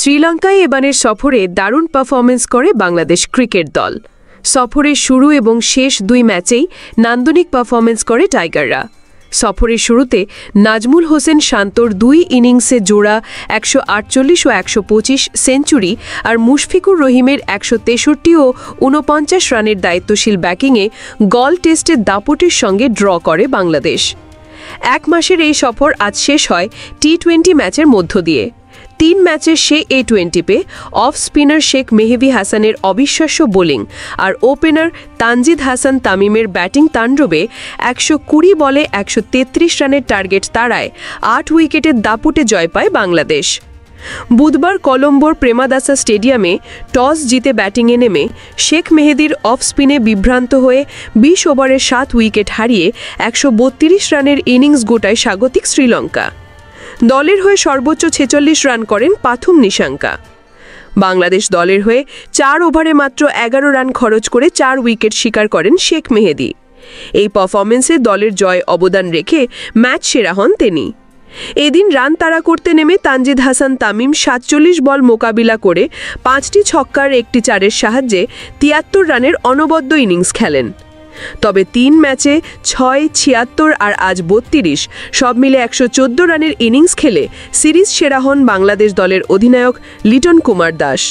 শ্রীলঙ্কায় এবারের সফরে দারুণ পারফরমেন্স করে বাংলাদেশ ক্রিকেট দল। সফরের শুরু এবং শেষ দুই ম্যাচেই নান্দনিক পারফরমেন্স করে টাইগাররা। সফরের শুরুতে নাজমুল হোসেন শান্তর দুই ইনিংসে জোড়া ১৪৮ ও ১২৫ সেঞ্চুরি আর মুশফিকুর রহিমের ১৬৩ ও ৪৯ রানের দায়িত্বশীল ব্যাটিংয়ে গল টেস্টের দাপটের সঙ্গে ড্র করে বাংলাদেশ। এক মাসের এই সফর আজ শেষ হয় টি-20 ম্যাচের মধ্য দিয়ে। ৩ ম্যাচের সে A20 অফ স্পিনার শেখ মেহেদী হাসানের অবিশ্বাস্য বোলিং আর ওপেনার তানজিদ হাসান তামিমের ব্যাটিং তাণ্ডবে ১২০ বলে ১৩৩ রানের টার্গেট তাড়ায় ৮ উইকেটের দাপুটে জয় পায় বাংলাদেশ। বুধবার কলম্বোর প্রেমাদাসা স্টেডিয়ামে টস জিতে ব্যাটিংয়ে নেমে শেখ মেহেদীর অফ স্পিনে বিভ্রান্ত হয়ে ২০ ওভারে ৭ উইকেট হারিয়ে ১৩২ রানের ইনিংস গোটায় স্বাগতিক শ্রীলঙ্কা। দলের হয়ে সর্বোচ্চ ৪৬ রান করেন পাথুম নিশাঙ্কা। বাংলাদেশ দলের হয়ে ৪ ওভারে মাত্র ১১ রান খরচ করে ৪ উইকেট শিকার করেন শেখ মেহেদী। এই পারফরমেন্সে দলের জয় অবদান রেখে ম্যাচ সেরা হন তিনি। এদিন রান তাড়া করতে নেমে তানজিদ হাসান তামিম ৪৭ বল মোকাবিলা করে ৫টি ছক্কার ১টি চারের সাহায্যে ৭৩ রানের অনবদ্য ইনিংস খেলেন। তবে ৩ ম্যাচে ৬, ৭৬ আর আজ ৩২ সব মিলে ১১৪ রানের ইনিংস খেলে সিরিজ সেরা হন বাংলাদেশ দলের অধিনায়ক লিটন কুমার দাস।